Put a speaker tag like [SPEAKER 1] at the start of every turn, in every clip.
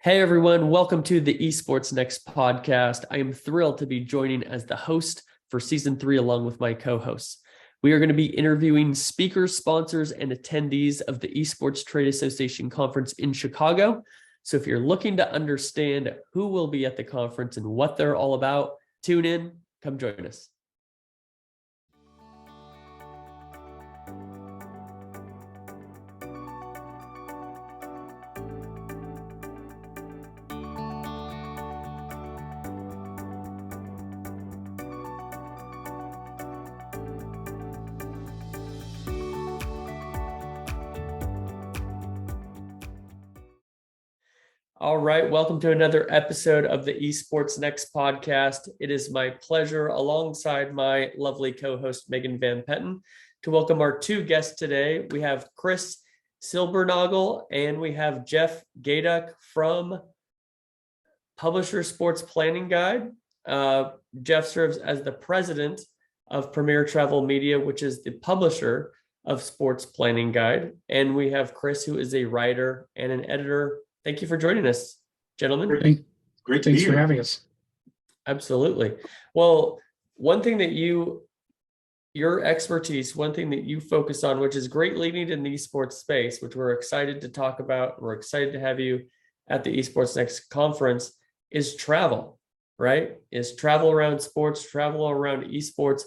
[SPEAKER 1] Hey everyone, welcome to the EsportsNext podcast. I am thrilled to be joining as the host for season 3 along with my co-hosts. We are going to be interviewing speakers, sponsors, and attendees of the Esports Trade Association conference in Chicago. So if you're looking to understand who will be at the conference and what they're all about, tune in, come join us. All right, welcome to another episode of the EsportsNext podcast. It is my pleasure, alongside my lovely co-host Megan Van Petten, to welcome our two guests today. We have Chris Silbernagel and we have Jeff Gayduck from Publisher Sports Planning Guide. Jeff serves as the president of Premier Travel Media, which is the publisher of Sports Planning Guide. And we have Chris, who is a writer and an editor. Thank you for joining us, gentlemen.
[SPEAKER 2] Great to be here.
[SPEAKER 3] Thanks for having us.
[SPEAKER 1] Absolutely. Well, one thing that your expertise, one thing that you focus on, which is greatly needed in the esports space, which we're excited to talk about, we're excited to have you at the EsportsNext conference, is travel, right? Is travel around sports, travel around esports.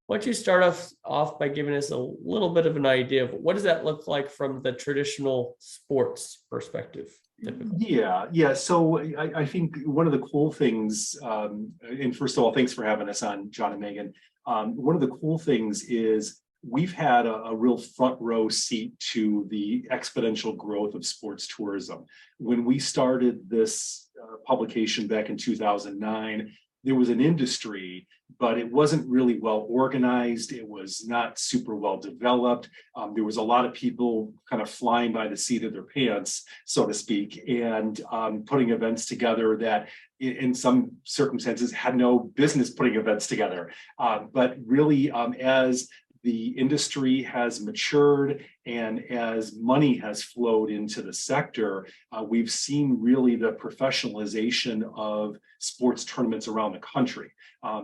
[SPEAKER 1] Why don't you start off by giving us a little bit of an idea of what does that look like from the traditional sports perspective?
[SPEAKER 2] Typically? Yeah. So I think one of the cool things, and first of all, thanks for having us on, John and Megan. One of the cool things is we've had a real front row seat to the exponential growth of sports tourism. When we started this publication back in 2009, there was an industry, but it wasn't really well organized. It was not super well developed. There was a lot of people kind of flying by the seat of their pants, so to speak, and putting events together that in some circumstances had no business putting events together. But really, as the industry has matured and as money has flowed into the sector, we've seen really the professionalization of sports tournaments around the country.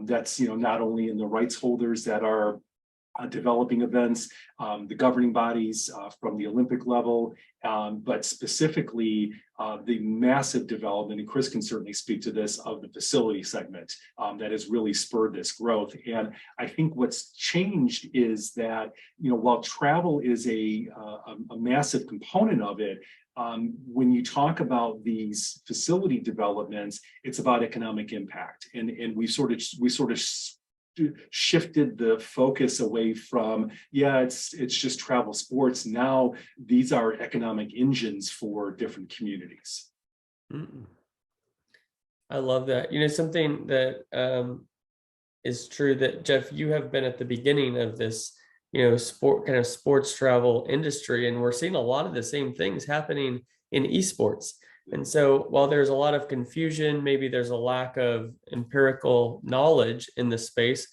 [SPEAKER 2] That's not only in the rights holders that are developing events, the governing bodies from the Olympic level, but specifically the massive development, and Chris can certainly speak to this, of the facility segment that has really spurred this growth. And I think what's changed is that, while travel is a massive component of it, when you talk about these facility developments, it's about economic impact, and we sort of shifted the focus away from it's just travel sports. Now these are economic engines for different communities.
[SPEAKER 1] I love that. Something that is true, that Jeff, you have been at the beginning of this sports travel industry, and we're seeing a lot of the same things happening in esports. And so while there's a lot of confusion, maybe there's a lack of empirical knowledge in the space,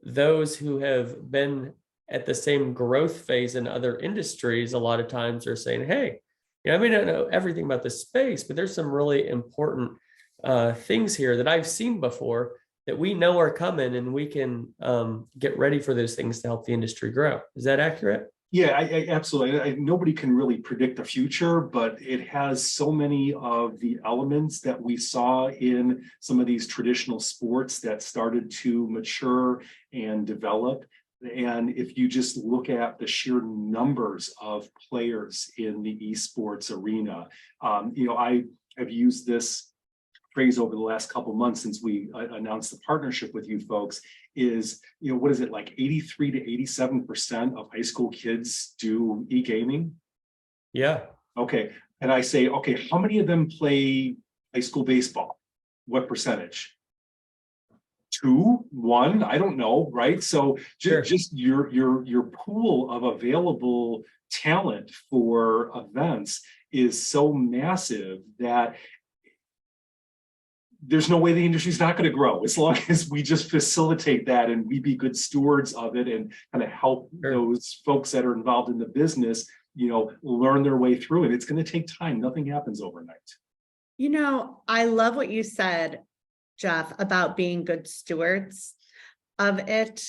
[SPEAKER 1] those who have been at the same growth phase in other industries a lot of times are saying, hey, I may not know everything about this space, but there's some really important things here that I've seen before that we know are coming, and we can get ready for those things to help the industry grow. Is that accurate?
[SPEAKER 2] Yeah, I absolutely. Nobody can really predict the future, but it has so many of the elements that we saw in some of these traditional sports that started to mature and develop. And if you just look at the sheer numbers of players in the esports arena, I have used this phrase over the last couple of months since we announced the partnership with you folks, is, what is it, like 83 to 87% of high school kids do e-gaming?
[SPEAKER 1] Yeah.
[SPEAKER 2] Okay. And I say, okay, how many of them play high school baseball? What percentage? 2, 1, I don't know, right? So just your pool of available talent for events is so massive that there's no way the industry is not going to grow as long as we just facilitate that and we be good stewards of it and kind of help those folks that are involved in the business, learn their way through it. It's going to take time. Nothing happens overnight.
[SPEAKER 3] I love what you said, Jeff, about being good stewards of it.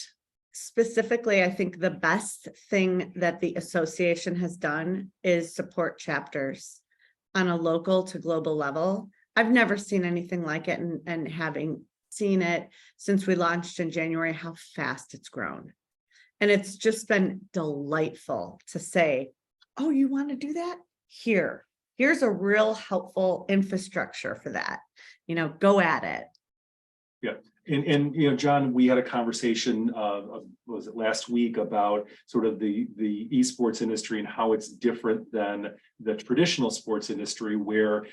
[SPEAKER 3] Specifically, I think the best thing that the association has done is support chapters on a local to global level. I've never seen anything like it, and having seen it since we launched in January, how fast it's grown. And it's just been delightful to say, oh, you want to do that? Here's a real helpful infrastructure for that. Go at it.
[SPEAKER 2] Yeah. And John, we had a conversation was it last week about sort of the esports industry and how it's different than the traditional sports industry, where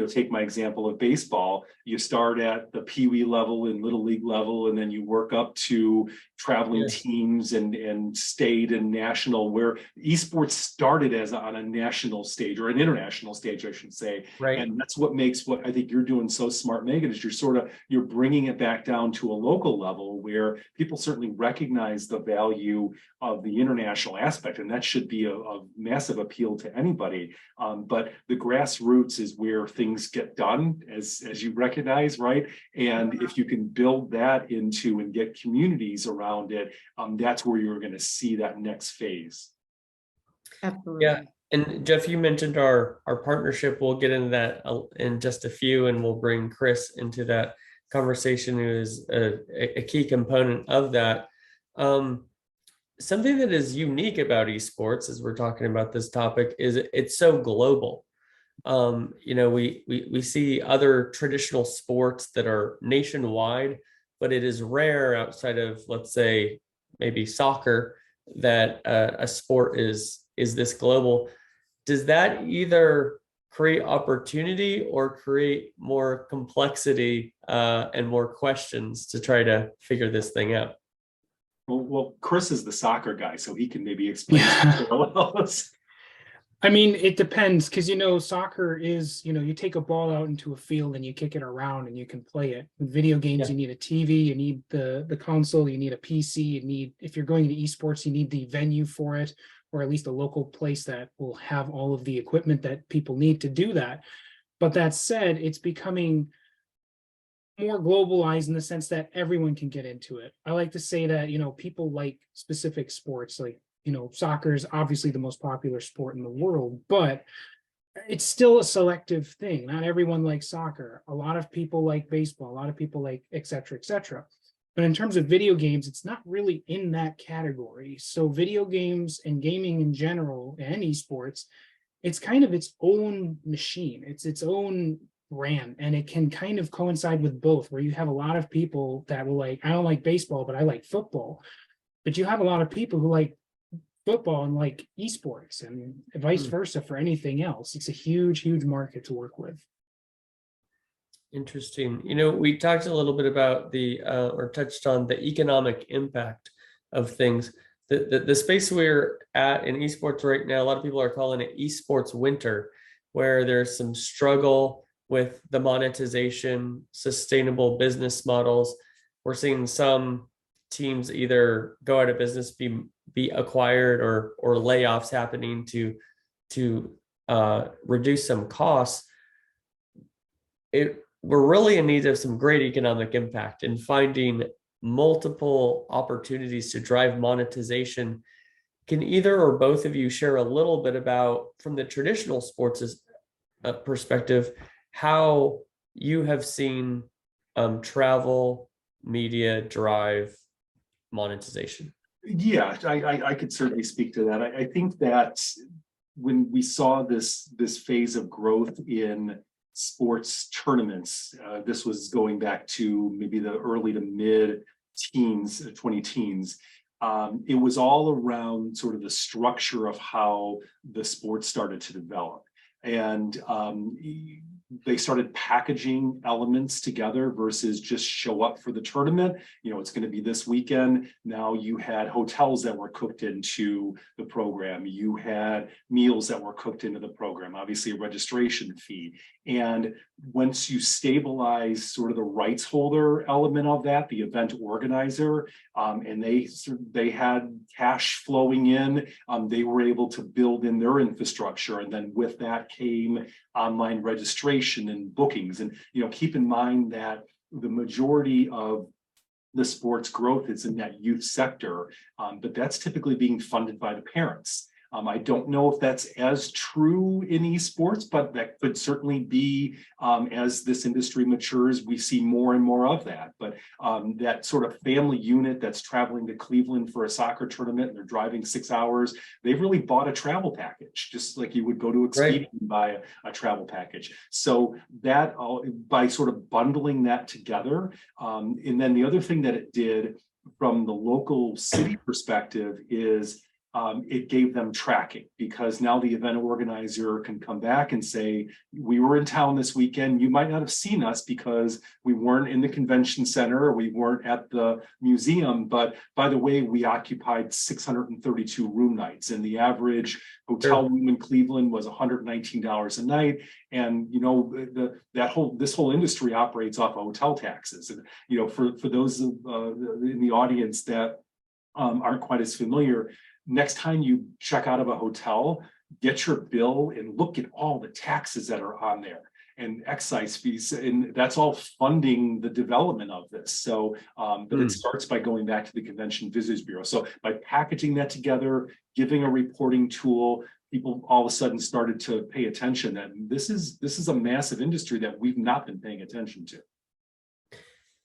[SPEAKER 2] take my example of baseball, you start at the Pee Wee level and little league level, and then you work up to traveling teams and state and national, where esports started as on a national stage, or an international stage, I should say.
[SPEAKER 1] Right.
[SPEAKER 2] And that's what makes what I think you're doing so smart, Megan, is you're bringing it back down to a local level where people certainly recognize the value of the international aspect, and that should be a massive appeal to anybody. But the grassroots is where things get done, as you recognize, right? And if you can build that into and get communities around it, that's where you're going to see that next phase.
[SPEAKER 3] Absolutely.
[SPEAKER 1] Yeah. And Jeff, you mentioned our partnership. We'll get into that in just a few, and we'll bring Chris into that conversation, who is a key component of that. Something that is unique about esports, as we're talking about this topic, is it's so global. We see other traditional sports that are nationwide, but it is rare outside of, let's say, maybe soccer, that a sport is this global. Does that either create opportunity or create more complexity and more questions to try to figure this thing out?
[SPEAKER 2] Well, Chris is the soccer guy, so he can maybe explain.
[SPEAKER 4] I mean, it depends, because soccer is, you take a ball out into a field and you kick it around and you can play it. With video games, you need a TV, you need the console, you need a PC, if you're going to esports, you need the venue for it, or at least a local place that will have all of the equipment that people need to do that. But that said, it's becoming more globalized in the sense that everyone can get into it. I like to say that, people like specific sports, like, soccer is obviously the most popular sport in the world, but it's still a selective thing. Not everyone likes soccer. A lot of people like baseball, a lot of people like et cetera, et cetera. But in terms of video games, it's not really in that category. So video games and gaming in general, and esports, it's kind of its own machine. It's its own brand, and it can kind of coincide with both, where you have a lot of people that will I don't like baseball, but I like football. But you have a lot of people who like football and like esports, and vice versa for anything else. It's a huge, huge market to work with.
[SPEAKER 1] Interesting. We talked a little bit about or touched on the economic impact of things. The space we're at in esports right now, a lot of people are calling it esports winter, where there's some struggle with the monetization, sustainable business models. We're seeing some teams either go out of business, be acquired, or layoffs happening to reduce some costs. We're really in need of some great economic impact and finding multiple opportunities to drive monetization. Can either or both of you share a little bit about, from the traditional sports perspective, how you have seen travel media drive monetization?
[SPEAKER 2] Yeah, I could certainly speak to that. I think that when we saw this phase of growth in sports tournaments, this was going back to maybe the early to mid teens, 20 teens. It was all around sort of the structure of how the sport started to develop. And they started packaging elements together versus just show up for the tournament. It's going to be this weekend. Now you had hotels that were cooked into the program. You had meals that were cooked into the program, obviously a registration fee. And once you stabilize sort of the rights holder element of that, the event organizer, and they had cash flowing in, they were able to build in their infrastructure. And then with that came online registration and bookings. And, keep in mind that the majority of the sports growth is in that youth sector, but that's typically being funded by the parents. I don't know if that's as true in esports, but that could certainly be, as this industry matures, we see more and more of that. But that sort of family unit that's traveling to Cleveland for a soccer tournament and they're driving 6 hours, they've really bought a travel package, just like you would go to Expedia and buy a travel package. So that by sort of bundling that together, and then the other thing that it did from the local city perspective is it gave them tracking, because now the event organizer can come back and say, we were in town this weekend. You might not have seen us because we weren't in the convention center or we weren't at the museum. But by the way, we occupied 632 room nights, and the average hotel room in Cleveland was $119 a night. And this whole industry operates off of hotel taxes. And for those in the audience that aren't quite as familiar, next time you check out of a hotel, get your bill and look at all the taxes that are on there and excise fees, and that's all funding the development of this. So, but it starts by going back to the Convention Visitors Bureau. So by packaging that together, giving a reporting tool, people all of a sudden started to pay attention. And this is a massive industry that we've not been paying attention to.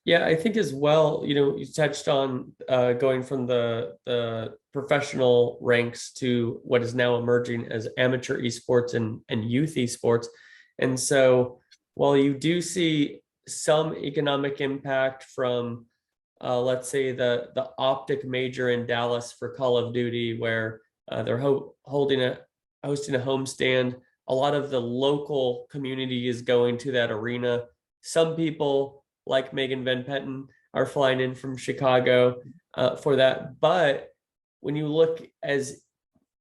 [SPEAKER 1] Yeah, I think as well, you touched on going from the professional ranks to what is now emerging as amateur esports and youth esports. And so while you do see some economic impact from, let's say, the optic major in Dallas for Call of Duty, where they're hosting a homestand, a lot of the local community is going to that arena. Some people, like Megan Van Petten, are flying in from Chicago for that. But when you look as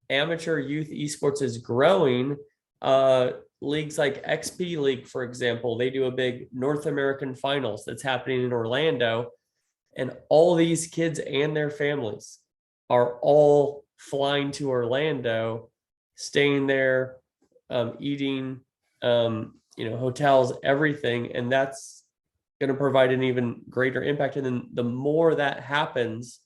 [SPEAKER 1] amateur youth esports is growing, leagues like XP League, for example, they do a big North American finals that's happening in Orlando. And all these kids and their families are all flying to Orlando, staying there, eating, hotels, everything. And that's going to provide an even greater impact. And then the more that happens,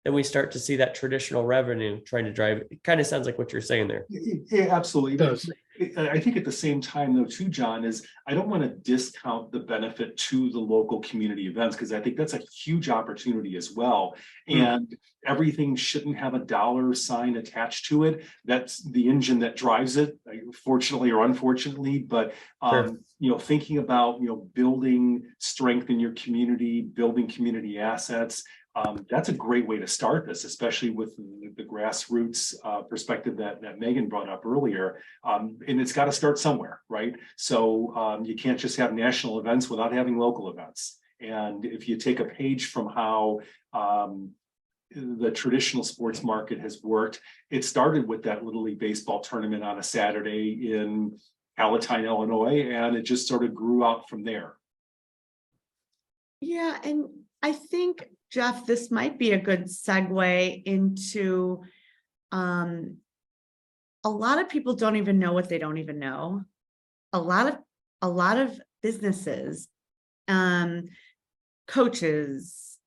[SPEAKER 1] then we start to see that traditional revenue trying to drive it. It kind of sounds like what you're saying there.
[SPEAKER 2] Yeah, absolutely. It does. I think at the same time, though, too, John, is I don't want to discount the benefit to the local community events, because I think that's a huge opportunity as well. And everything shouldn't have a dollar sign attached to it. That's the engine that drives it, fortunately or unfortunately. But thinking about building strength in your community, building community assets. That's a great way to start this, especially with the grassroots perspective that Megan brought up earlier. And it's got to start somewhere, right? So you can't just have national events without having local events. And if you take a page from how the traditional sports market has worked, it started with that Little League baseball tournament on a Saturday in Palatine, Illinois, and it just sort of grew out from there.
[SPEAKER 3] Yeah, and I think, Jeff, this might be a good segue into a lot of people don't even know what they don't even know. A lot of businesses, coaches,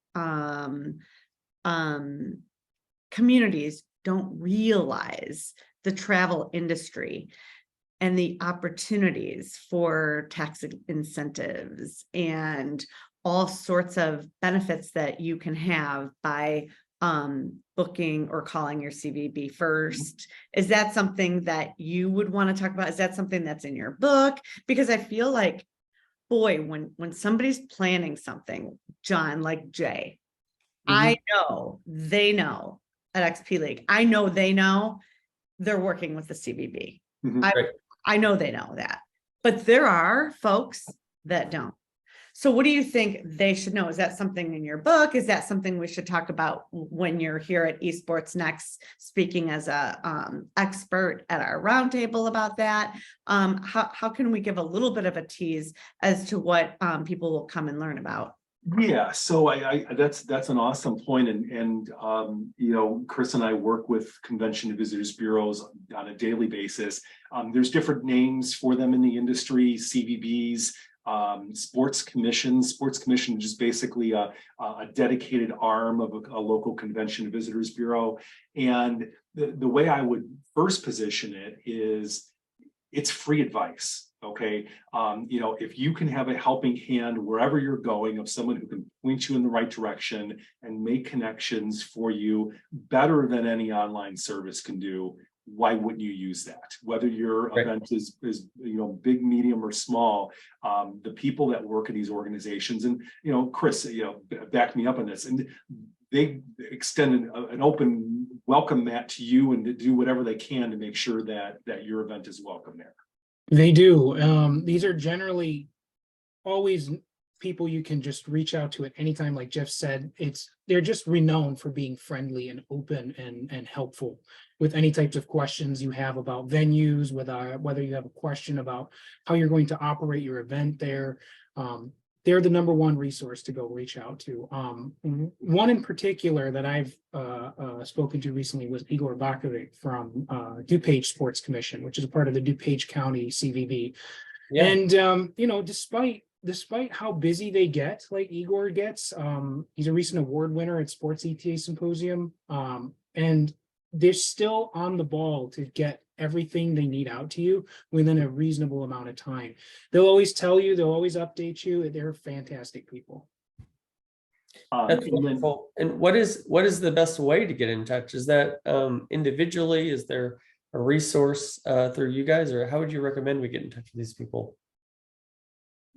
[SPEAKER 3] communities don't realize the travel industry and the opportunities for tax incentives and all sorts of benefits that you can have by booking or calling your CVB first. Is that something that you would want to talk about? Is that something that's in your book? Because I feel like, boy, when somebody's planning something, John, like Jay, I know they know at XP League. I know they know they're working with the CVB. I know they know that, but there are folks that don't. So what do you think they should know? Is that something in your book? Is that something we should talk about when you're here at EsportsNext, speaking as a expert at our roundtable about that? How can we give a little bit of a tease as to what people will come and learn about?
[SPEAKER 2] Yeah, so that's an awesome point, and you know, Chris and I work with convention and visitors bureaus on a daily basis. There's different names for them in the industry: CVBs, sports commissions. Sports commission is just basically a dedicated arm of a local convention and visitors bureau. And the way I would first position it is, it's free advice. Okay. You know, if you can have a helping hand wherever you're going, of someone who can point you in the right direction and make connections for you better than any online service can do, why wouldn't you use that? Whether your event is you know, big, medium, or small, the people that work in these organizations, and you know, Chris, you know, back me up on this, and they extend an open welcome mat to you, and to do whatever they can to make sure that your event is welcome there.
[SPEAKER 4] They do. These are generally always people you can just reach out to at any time. Like Jeff said, they're just renowned for being friendly and open and helpful with any types of questions you have about venues, whether you have a question about how you're going to operate your event there. They're the number one resource to go reach out to. One in particular that I've spoken to recently was Igor Bakovic from DuPage Sports Commission, which is a part of the DuPage County CVB. Yeah. And you know, despite how busy they get, like Igor gets, he's a recent award winner at Sports ETA Symposium, and they're still on the ball to get everything they need out to you within a reasonable amount of time. They'll always tell you, they'll always update you. They're fantastic people.
[SPEAKER 1] That's wonderful. And what is the best way to get in touch? Is that individually? Is there a resource through you guys, or how would you recommend we get in touch with these people?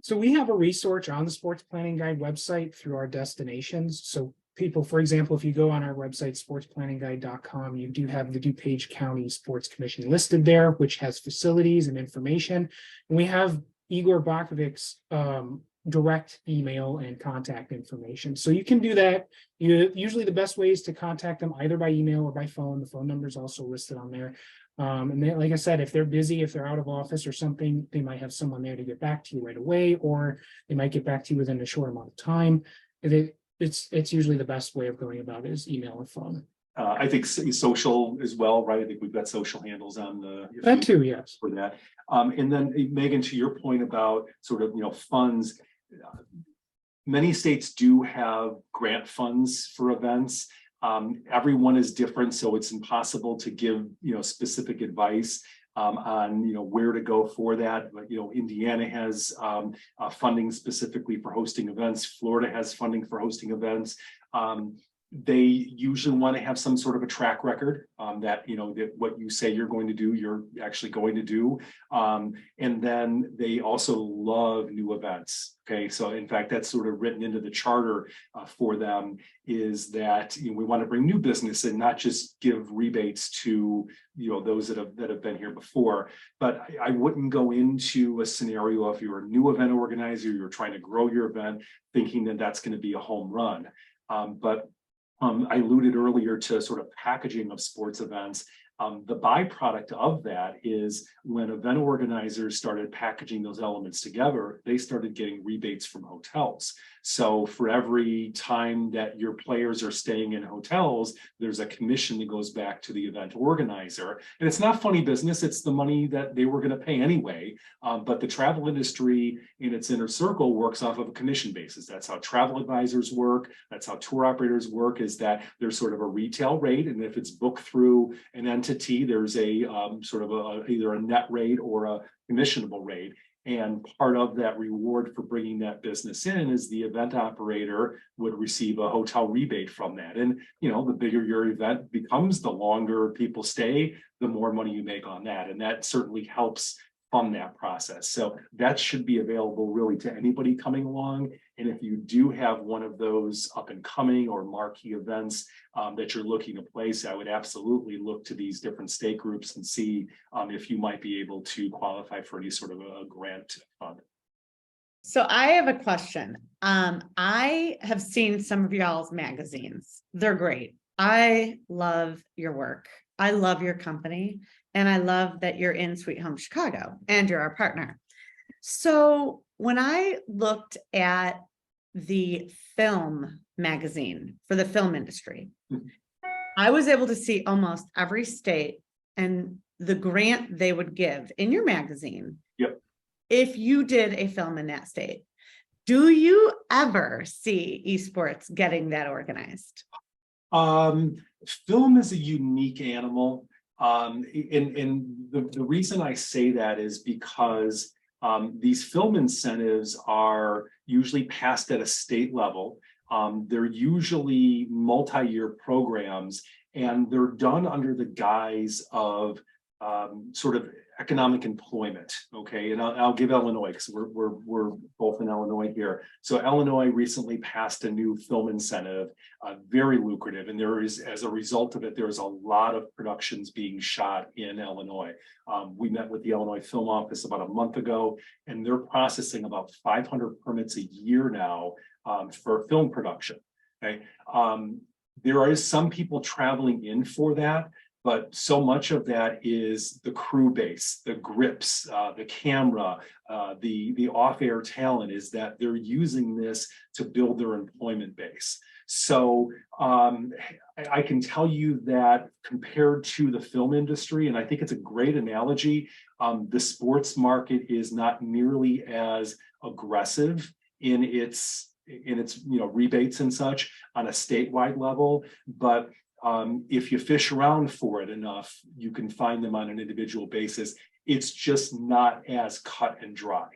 [SPEAKER 4] So we have a resource on the Sports Planning Guide website through our destinations. So people, for example, if you go on our website, sportsplanningguide.com, you do have the DuPage County Sports Commission listed there, which has facilities and information. And we have Igor Bakovic's direct email and contact information. So you can do that. Usually the best way is to contact them either by email or by phone. The phone number is also listed on there. And they, like I said, if they're busy, if they're out of office or something, they might have someone there to get back to you right away, or they might get back to you within a short amount of time. It's usually the best way of going about it is email or phone.
[SPEAKER 2] I think social as well, right? I think we've got social handles on the
[SPEAKER 4] that too, yes.
[SPEAKER 2] For that. And then Megan, to your point about sort of, you know, funds, many states do have grant funds for events. Everyone is different, so it's impossible to give, you know, specific advice on, you know, where to go for that. But, you know, Indiana has funding specifically for hosting events. Florida has funding for hosting events. They usually want to have some sort of a track record that, you know, that what you say you're going to do, you're actually going to do. And then they also love new events. Okay, so in fact, that's sort of written into the charter for them, is that, you know, we want to bring new business and not just give rebates to, you know, those that have been here before. But I wouldn't go into a scenario if you're a new event organizer, you're trying to grow your event, thinking that that's going to be a home run. But I alluded earlier to sort of packaging of sports events. The byproduct of that is when event organizers started packaging those elements together, they started getting rebates from hotels. So for every time that your players are staying in hotels, there's a commission that goes back to the event organizer. And it's not funny business, it's the money that they were going to pay anyway. But the travel industry in its inner circle works off of a commission basis. That's how travel advisors work. That's how tour operators work, is that there's sort of a retail rate. And if it's booked through an entity, there's a sort of either a net rate or a commissionable rate. And part of that reward for bringing that business in is the event operator would receive a hotel rebate from that. And, you know, the bigger your event becomes, the longer people stay, the more money you make on that. And that certainly helps fund that process. So that should be available really to anybody coming along. And if you do have one of those up and coming or marquee events that you're looking to place, I would absolutely look to these different state groups and see if you might be able to qualify for any sort of a grant fund.
[SPEAKER 3] So I have a question. I have seen some of y'all's magazines. They're great. I love your work. I love your company. And I love that you're in Sweet Home Chicago and you're our partner. So when I looked at the film magazine for the film industry, I was able to see almost every state and the grant they would give in your magazine.
[SPEAKER 2] Yep.
[SPEAKER 3] If you did a film in that state. Do you ever see esports getting that organized?
[SPEAKER 2] Film is a unique animal. And the reason I say that is because these film incentives are usually passed at a state level. They're usually multi-year programs, and they're done under the guise of sort of economic employment. Okay, and I'll give Illinois, because we're both in Illinois here. So Illinois recently passed a new film incentive, very lucrative, and there is, as a result of it, there's a lot of productions being shot in Illinois. We met with the Illinois Film Office about a month ago, and they're processing about 500 permits a year now for film production. Okay, there is some people traveling in for that, but so much of that is the crew base, the grips, the camera, the off-air talent, is that they're using this to build their employment base. So I can tell you that compared to the film industry, and I think it's a great analogy, the sports market is not nearly as aggressive in its rebates and such on a statewide level, but if you fish around for it enough, you can find them on an individual basis. It's just not as cut and dry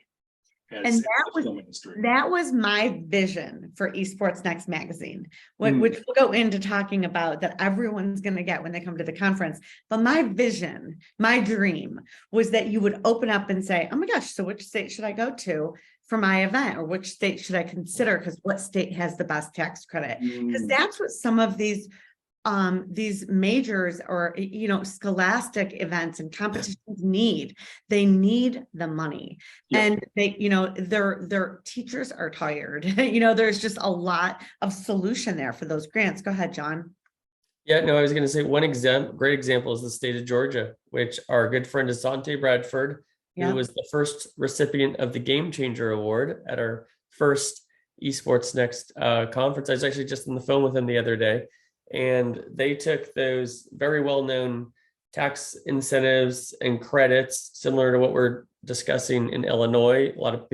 [SPEAKER 2] as the film industry.
[SPEAKER 3] That was my vision for EsportsNext magazine, which we'll go into talking about, that everyone's going to get when they come to the conference. But my vision, my dream, was that you would open up and say, oh my gosh, so which state should I go to for my event, or which state should I consider, because what state has the best tax credit? Because that's what some of these majors or scholastic events and competitions need. They need the money. Yep. And they their teachers are tired. There's just a lot of solution there for those grants. Go ahead, John.
[SPEAKER 1] Yeah, no, I was going to say one great example is the state of Georgia, which our good friend Asante Bradford, who was the first recipient of the Game Changer Award at our first EsportsNext conference. I was actually just on the phone with him the other day. And they took those very well-known tax incentives and credits, similar to what we're discussing in Illinois. A lot of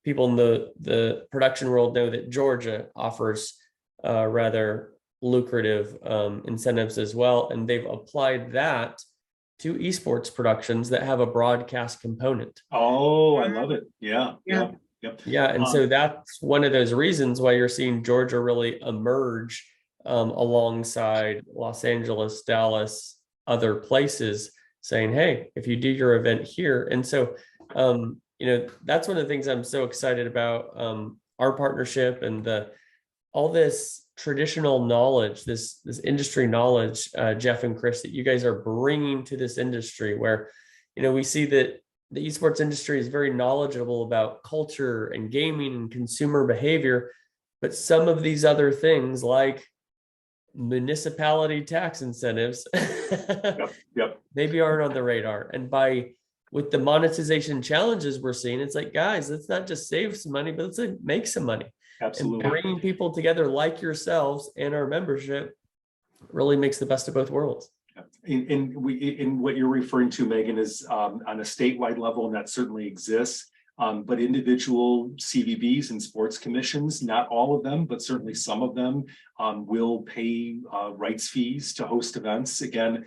[SPEAKER 1] people in the production world know that Georgia offers rather lucrative incentives as well. And they've applied that to esports productions that have a broadcast component.
[SPEAKER 2] Oh, I love it. Yeah.
[SPEAKER 1] Yep. Yeah. And so that's one of those reasons why you're seeing Georgia really emerge alongside Los Angeles, Dallas, other places, saying, hey, if you do your event here. And so, that's one of the things I'm so excited about, our partnership and all this traditional knowledge, this industry knowledge, Jeff and Chris, that you guys are bringing to this industry, where, we see that the esports industry is very knowledgeable about culture and gaming and consumer behavior, but some of these other things, like municipality tax incentives, maybe aren't on the radar. And with the monetization challenges we're seeing, it's like, guys, let's not just save some money, but let's make some money.
[SPEAKER 2] Absolutely.
[SPEAKER 1] And bringing people together like yourselves and our membership really makes the best of both worlds.
[SPEAKER 2] In what you're referring to, Megan, is on a statewide level, and that certainly exists. But individual CVBs and sports commissions, not all of them, but certainly some of them, will pay rights fees to host events. Again,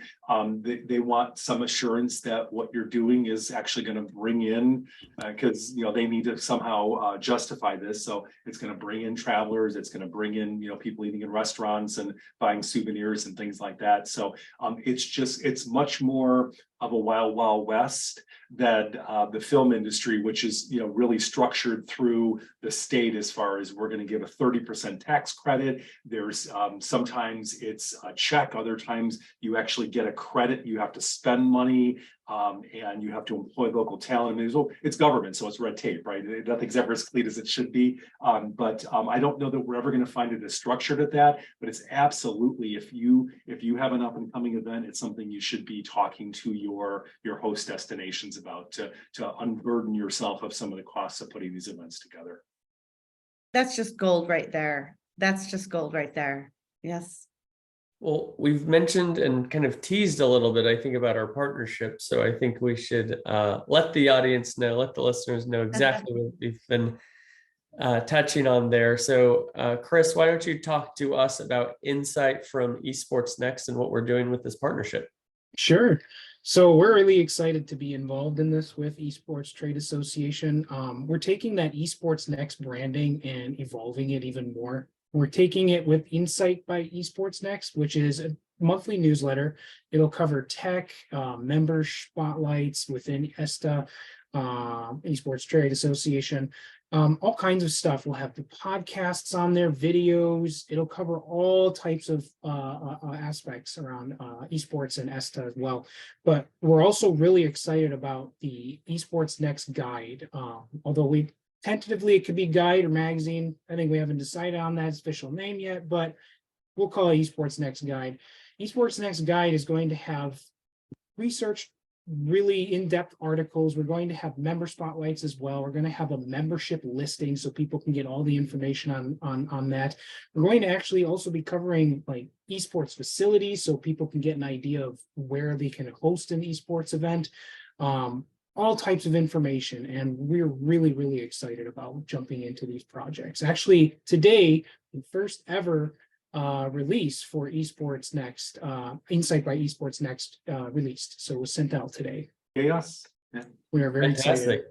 [SPEAKER 2] they want some assurance that what you're doing is actually going to bring in, because they need to somehow justify this. So it's going to bring in travelers, it's going to bring in people eating in restaurants and buying souvenirs and things like that. So it's much more of a wild west than the film industry, which is really structured through the state, as far as we're going to give a 30% tax credit. There's sometimes it's a check, other times you actually get a credit, you have to spend money. and you have to employ local talent. I mean, it's government, so it's red tape, right? Nothing's ever as clean as it should be. But I don't know that we're ever going to find it as structured at that. But it's absolutely, if you have an up and coming event, it's something you should be talking to your host destinations about to unburden yourself of some of the costs of putting these events together.
[SPEAKER 3] That's just gold right there. That's just gold right there. Yes.
[SPEAKER 1] Well, we've mentioned and kind of teased a little bit, I think, about our partnership. So I think we should let the audience know, let the listeners know exactly what we've been touching on there. So Chris, why don't you talk to us about insight from EsportsNext and what we're doing with this partnership?
[SPEAKER 4] Sure. So we're really excited to be involved in this with Esports Trade Association. We're taking that EsportsNext branding and evolving it even more. We're taking it with Insight by EsportsNext, which is a monthly newsletter. It'll cover tech, member spotlights within ESTA, Esports Trade Association, all kinds of stuff. We'll have the podcasts on there, videos. It'll cover all types of aspects around esports and ESTA as well. But we're also really excited about the EsportsNext guide. Although tentatively it could be guide or magazine. I think we haven't decided on that official name yet, but we'll call it EsportsNext guide. EsportsNext guide is going to have research, really in-depth articles. We're going to have member spotlights as well. We're going to have a membership listing so people can get all the information on that. We're going to actually also be covering like esports facilities so people can get an idea of where they can host an esports event. All types of information, and we're really, really excited about jumping into these projects. Actually, today, the first ever release for EsportsNext, Insight by EsportsNext released. So it was sent out today.
[SPEAKER 2] Yes. Yeah.
[SPEAKER 4] We are very
[SPEAKER 1] Fantastic.
[SPEAKER 4] excited.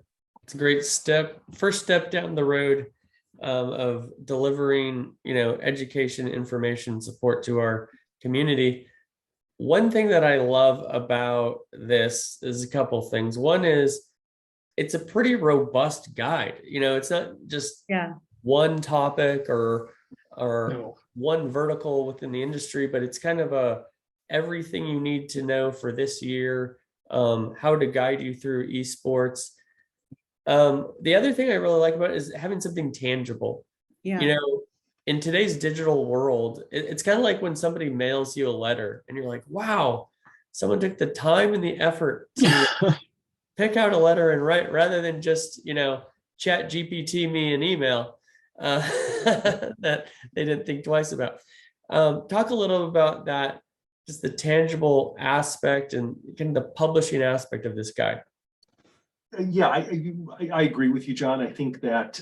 [SPEAKER 1] It's a great step, first step down the road of delivering, education, information, support to our community. One thing that I love about this is a couple things. One is it's a pretty robust guide. It's not just one topic or one vertical within the industry, but it's kind of everything you need to know for this year, how to guide you through esports. The other thing I really like about it is having something tangible.
[SPEAKER 3] Yeah.
[SPEAKER 1] In today's digital world, it's kind of like when somebody mails you a letter and you're like, wow, someone took the time and the effort to pick out a letter and write rather than just, chat GPT me an email that they didn't think twice about. Talk a little about that, just the tangible aspect and kind of the publishing aspect of this guide.
[SPEAKER 2] Yeah, I agree with you, John. I think that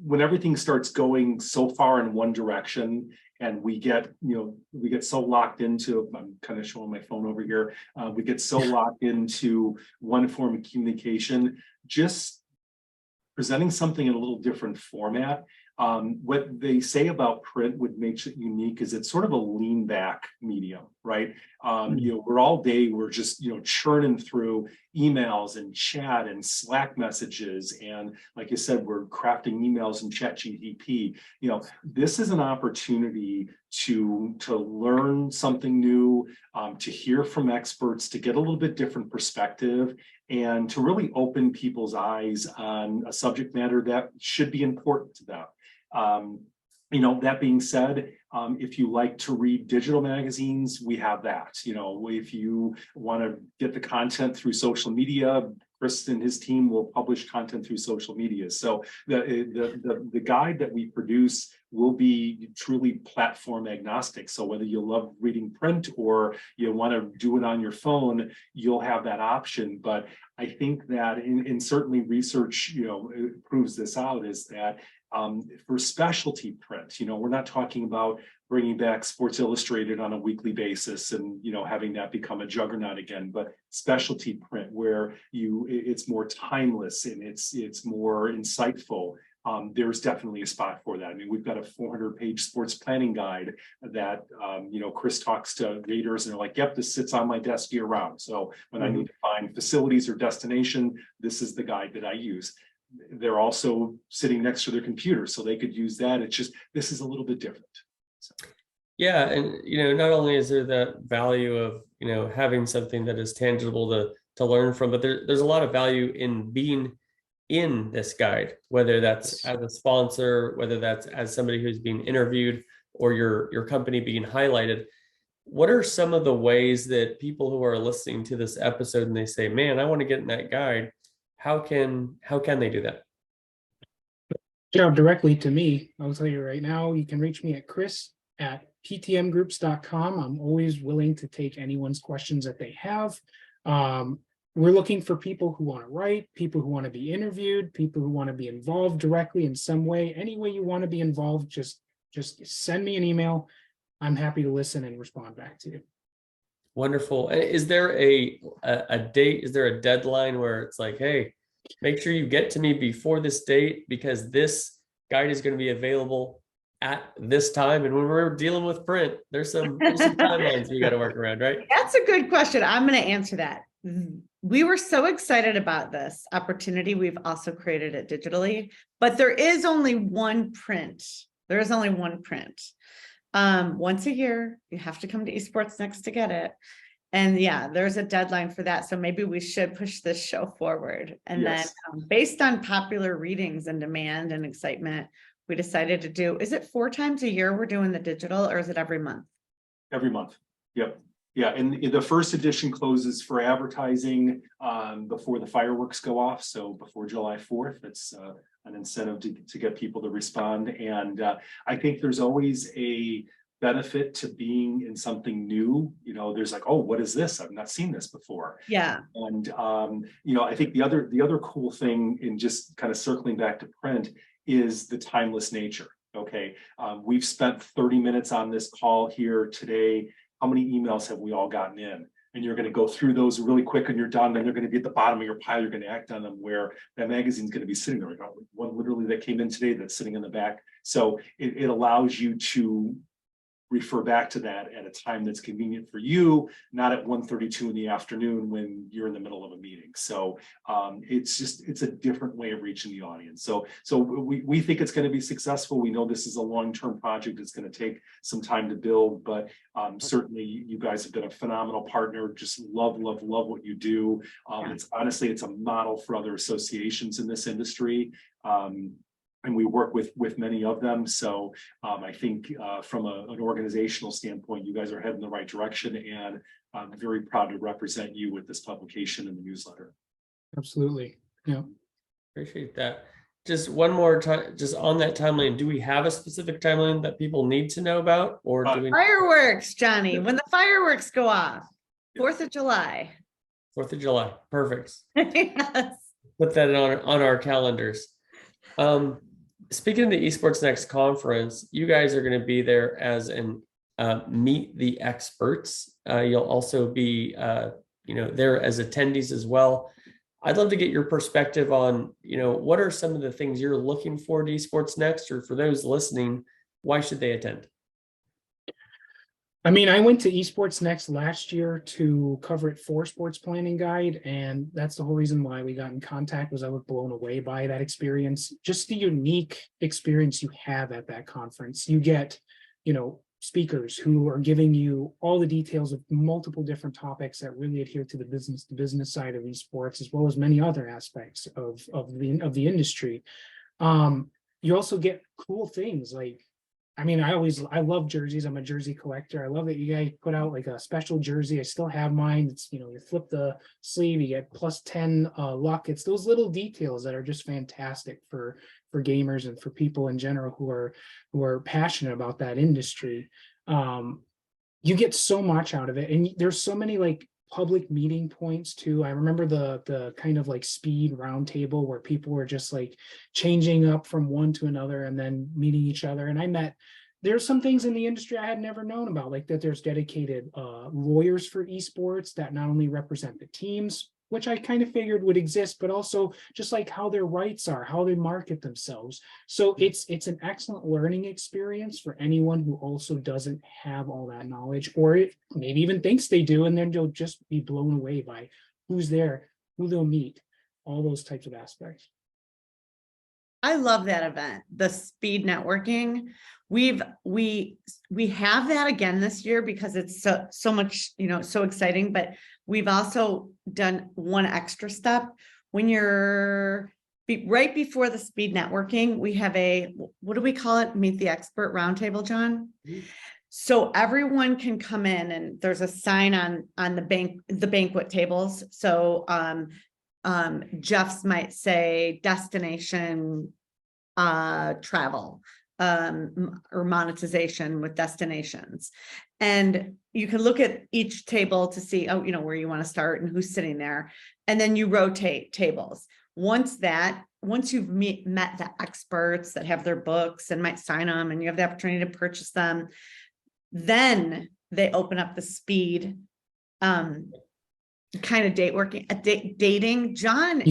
[SPEAKER 2] when everything starts going so far in one direction and we get so locked into, I'm kind of showing my phone over here, we get so locked into one form of communication, just presenting something in a little different format. What they say about print would make it unique is it's sort of a lean back medium, right? We're all day, we're just, churning through emails and chat and Slack messages. And like you said, we're crafting emails and chat GTP. This is an opportunity to learn something new, to hear from experts, to get a little bit different perspective, and to really open people's eyes on a subject matter that should be important to them. That being said, if you like to read digital magazines, we have that. If you want to get the content through social media, Chris and his team will publish content through social media. So the guide that we produce will be truly platform agnostic. So whether you love reading print or you want to do it on your phone, you'll have that option. But I think that, and certainly research, proves this out, is that for specialty print, we're not talking about bringing back Sports Illustrated on a weekly basis and having that become a juggernaut again, but specialty print where it's more timeless and it's more insightful. There's definitely a spot for that. I mean, we've got a 400-page sports planning guide that Chris talks to readers and they're like, yep, this sits on my desk year round. So when I need to find facilities or destination, this is the guide that I use. They're also sitting next to their computer, so they could use that. It's just, this is a little bit different. So.
[SPEAKER 1] Yeah, and not only is there the value of having something that is tangible to learn from. But there's a lot of value in being in this guide, whether that's as a sponsor, whether that's as somebody who's being interviewed, or your company being highlighted. What are some of the ways that people who are listening to this episode and they say, man, I want to get in that guide, how can they do that?
[SPEAKER 4] Reach out directly to me. I'll tell you right now, you can reach me at chris@ptmgroups.com. I'm always willing to take anyone's questions that they have. We're looking for people who want to write, people who want to be interviewed, people who want to be involved directly in some way. Any way you want to be involved, just send me an email. I'm happy to listen and respond back to you.
[SPEAKER 1] Wonderful. Is there a date? Is there a deadline where it's like, hey, make sure you get to me before this date, because this guide is going to be available at this time? And when we're dealing with print, there's some timelines we got to work around, right?
[SPEAKER 3] That's a good question. I'm going to answer that. We were so excited about this opportunity. We've also created it digitally, but there is only one print. There is only one print. Once a year, you have to come to EsportsNext to get it. And yeah, there's a deadline for that. So maybe we should push this show forward. And
[SPEAKER 2] Yes.
[SPEAKER 3] then based on popular readings and demand and excitement, we decided to do, is it 4 times a year we're doing the digital, or is it every month?
[SPEAKER 2] Every month. Yep. Yeah, and the first edition closes for advertising before the fireworks go off. So before July 4th, it's an incentive to get people to respond. And I think there's always a benefit to being in something new. There's like, oh, what is this? I've not seen this before.
[SPEAKER 3] Yeah.
[SPEAKER 2] And I think the other cool thing, in just kind of circling back to print, is the timeless nature. Okay, we've spent 30 minutes on this call here today. How many emails have we all gotten in? And you're going to go through those really quick and you're done. Then they're going to be at the bottom of your pile. You're going to act on them, where that magazine's going to be sitting there. We got one literally that came in today that's sitting in the back. So it allows you to refer back to that at a time that's convenient for you, not at 1:32 in the afternoon when you're in the middle of a meeting. So it's a different way of reaching the audience. So we think it's going to be successful. We know this is a long-term project. It's going to take some time to build, but certainly you guys have been a phenomenal partner. Just love what you do. It's a model for other associations in this industry. And we work with many of them. So I think from an organizational standpoint, you guys are heading in the right direction, and I'm very proud to represent you with this publication and the newsletter.
[SPEAKER 4] Absolutely. Yeah.
[SPEAKER 1] Appreciate that. Just one more time, just on that timeline, do we have a specific timeline that people need to know about, or do we?
[SPEAKER 3] Fireworks, Johnny, when the fireworks go off, 4th of July.
[SPEAKER 1] 4th of July. Perfect.
[SPEAKER 3] Yes.
[SPEAKER 1] Put that on our calendars. Speaking of the EsportsNext conference, you guys are going to be there as an meet the experts. You'll also be there as attendees as well. I'd love to get your perspective on what are some of the things you're looking for to EsportsNext, or for those listening, why should they attend?
[SPEAKER 4] I mean, I went to EsportsNext last year to cover it for Sports Planning Guide, and that's the whole reason why we got in contact. Was I was blown away by that experience, just the unique experience you have at that conference. You get, speakers who are giving you all the details of multiple different topics that really adhere to the business side of esports, as well as many other aspects of the industry. You also get cool things like, I love jerseys. I'm a jersey collector. I love that you guys put out like a special jersey. I still have mine. It's, you flip the sleeve, you get +10 luck. It's those little details that are just fantastic for gamers and for people in general who are passionate about that industry. You get so much out of it. And there's so many like public meeting points too. I remember the kind of like speed roundtable where people were just like changing up from one to another and then meeting each other. And there's some things in the industry I had never known about, like that there's dedicated lawyers for esports that not only represent the teams, which I kind of figured would exist, but also just like how their rights are, how they market themselves. So it's an excellent learning experience for anyone who also doesn't have all that knowledge, or maybe even thinks they do, and then they'll just be blown away by who's there, who they'll meet, all those types of aspects.
[SPEAKER 3] I love that event, the speed networking. We have that again this year because it's so much, so exciting, but we've also done one extra step. When you're right before the speed networking, we have what do we call it? Meet the Expert Roundtable, John.
[SPEAKER 1] Mhm.
[SPEAKER 3] So everyone can come in, and there's a sign on the banquet tables. So Jeff's might say destination travel or monetization with destinations, and you can look at each table to see where you want to start and who's sitting there, and then you rotate tables. Once you've met the experts that have their books and might sign them, and you have the opportunity to purchase them, then they open up the speed kind of dating. John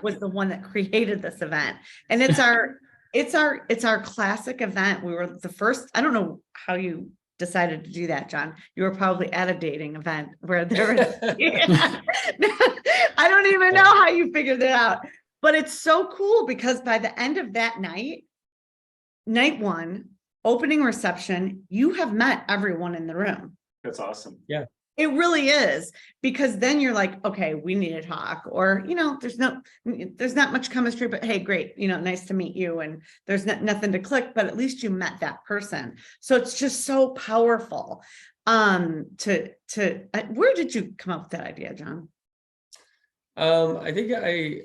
[SPEAKER 3] was the one that created this event, and it's our classic event. We were the first. I don't know how you decided to do that, John. You were probably at a dating event where there was I don't even know how you figured it out, but it's so cool because by the end of that night one, opening reception, you have met everyone in the room.
[SPEAKER 2] That's awesome.
[SPEAKER 1] Yeah.
[SPEAKER 3] It really is, because then you're like, okay, we need to talk, or, there's not much chemistry, but hey, great, nice to meet you. And there's nothing to click, but at least you met that person. So it's just so powerful. Where did you come up with that idea, John?
[SPEAKER 1] I think I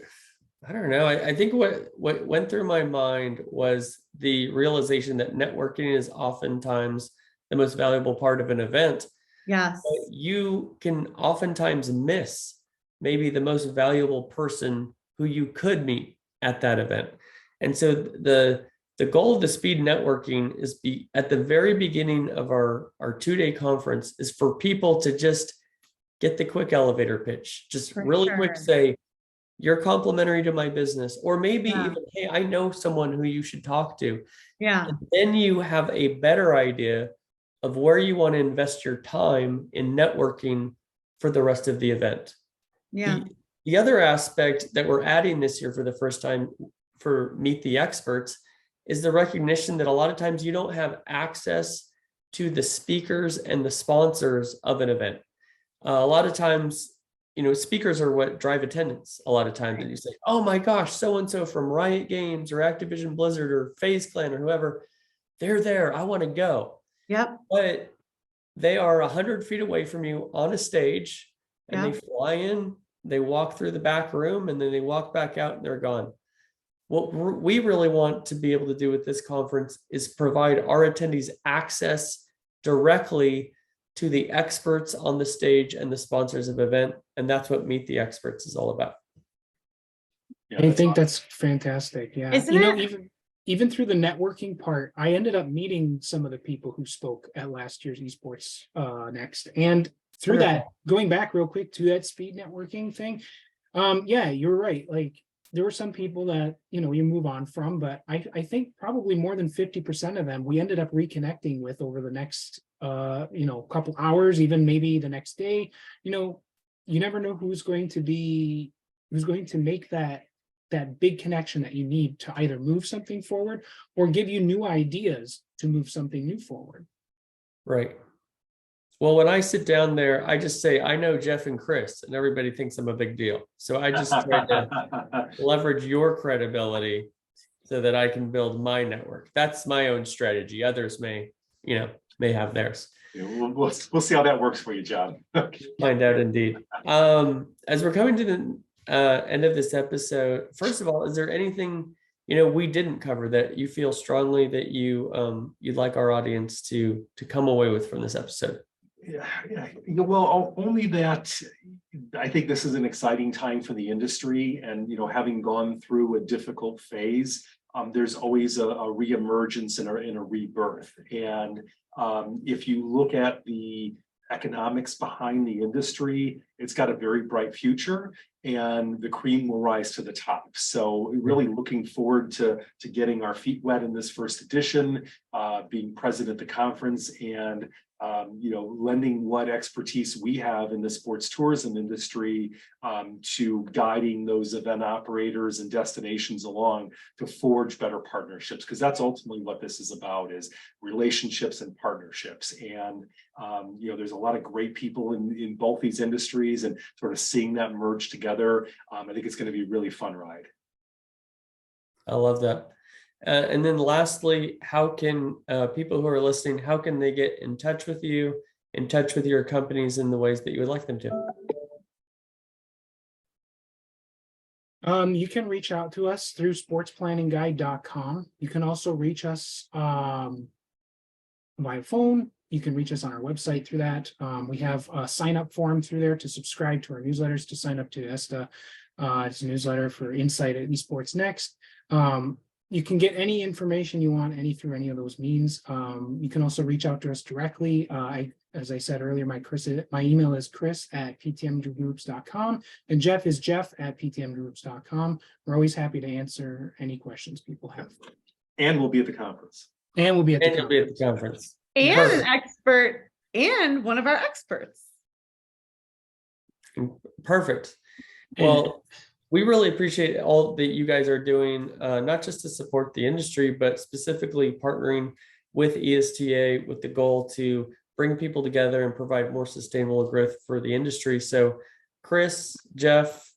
[SPEAKER 1] don't know. I think what went through my mind was the realization that networking is oftentimes the most valuable part of an event.
[SPEAKER 3] Yes.
[SPEAKER 1] But you can oftentimes miss maybe the most valuable person who you could meet at that event. And so the goal of the speed networking is at the very beginning of our 2-day conference is for people to just get the quick elevator pitch, just
[SPEAKER 3] For
[SPEAKER 1] really
[SPEAKER 3] sure.
[SPEAKER 1] quick say, you're complimentary to my business, or maybe
[SPEAKER 3] Yeah.
[SPEAKER 1] even, hey, I know someone who you should talk to.
[SPEAKER 3] Yeah.
[SPEAKER 1] And then you have a better idea of where you want to invest your time in networking for the rest of the event.
[SPEAKER 3] Yeah.
[SPEAKER 1] The other aspect that we're adding this year for the first time for Meet the Experts is the recognition that a lot of times you don't have access to the speakers and the sponsors of an event. A lot of times, speakers are what drive attendance a lot of times. And you say, oh my gosh, so-and-so from Riot Games or Activision Blizzard or FaZe Clan or whoever, they're there. I want to go.
[SPEAKER 3] Yep.
[SPEAKER 1] But they are 100 feet away from you on a stage, and
[SPEAKER 3] Yep.
[SPEAKER 1] they fly in, they walk through the back room, and then they walk back out and they're gone. What we really want to be able to do with this conference is provide our attendees access directly to the experts on the stage and the sponsors of the event. And that's what Meet the Experts is all about.
[SPEAKER 2] Yeah,
[SPEAKER 4] I think
[SPEAKER 2] awesome.
[SPEAKER 4] that's fantastic. Yeah.
[SPEAKER 3] Isn't it?
[SPEAKER 4] Even through the networking part, I ended up meeting some of the people who spoke at last year's EsportsNext. And through that, going back real quick to that speed networking thing, yeah, you're right. Like, there were some people that, you move on from, but I think probably more than 50% of them we ended up reconnecting with over the next, couple hours, even maybe the next day. You never know who's going to make that big connection that you need to either move something forward or give you new ideas to move something new forward.
[SPEAKER 1] Right. Well, when I sit down there, I just say, I know Jeff and Chris, and everybody thinks I'm a big deal. So I just try to leverage your credibility so that I can build my network. That's my own strategy. Others may have theirs.
[SPEAKER 2] Yeah, we'll see how that works for you, John.
[SPEAKER 1] Find out indeed. As we're coming to the end of this episode, first of all, is there anything we didn't cover that you feel strongly that you'd like our audience to come away with from this episode?
[SPEAKER 2] Yeah, well, only that I think this is an exciting time for the industry, and having gone through a difficult phase, there's always a reemergence and a rebirth. And if you look at the economics behind the industry, it's got a very bright future, and the cream will rise to the top. So really looking forward to getting our feet wet in this first edition, being present at the conference, and lending what expertise we have in the sports tourism industry to guiding those event operators and destinations along to forge better partnerships, because that's ultimately what this is about, is relationships and partnerships. And there's a lot of great people in both these industries, and sort of seeing that merge together. I think it's going to be a really fun ride.
[SPEAKER 1] I love that. And then lastly, how can people who are listening, how can they get in touch with you, in touch with your companies in the ways that you would like them to?
[SPEAKER 4] You can reach out to us through sportsplanningguide.com. You can also reach us by phone. You can reach us on our website through that. We have a sign up form through there to subscribe to our newsletters, to sign up to ESTA. It's a newsletter for insight at EsportsNext. You can get any information you want through any of those means. You can also reach out to us directly. As I said earlier, my email is chris@ptmgroups.com, and Jeff is jeff@ptmgroups.com. We're always happy to answer any questions people have.
[SPEAKER 2] And we'll be at the conference.
[SPEAKER 4] And we'll be at the
[SPEAKER 1] And you'll be at the conference.
[SPEAKER 3] And
[SPEAKER 1] Perfect.
[SPEAKER 3] an expert, and one of our experts.
[SPEAKER 1] Perfect. Well, we really appreciate all that you guys are doing, not just to support the industry, but specifically partnering with ESTA with the goal to bring people together and provide more sustainable growth for the industry. So Chris, Jeff,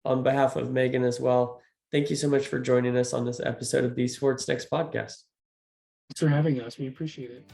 [SPEAKER 1] on behalf of Megan as well, thank you so much for joining us on this episode of the EsportsNext podcast.
[SPEAKER 4] Thanks for having us. We appreciate it.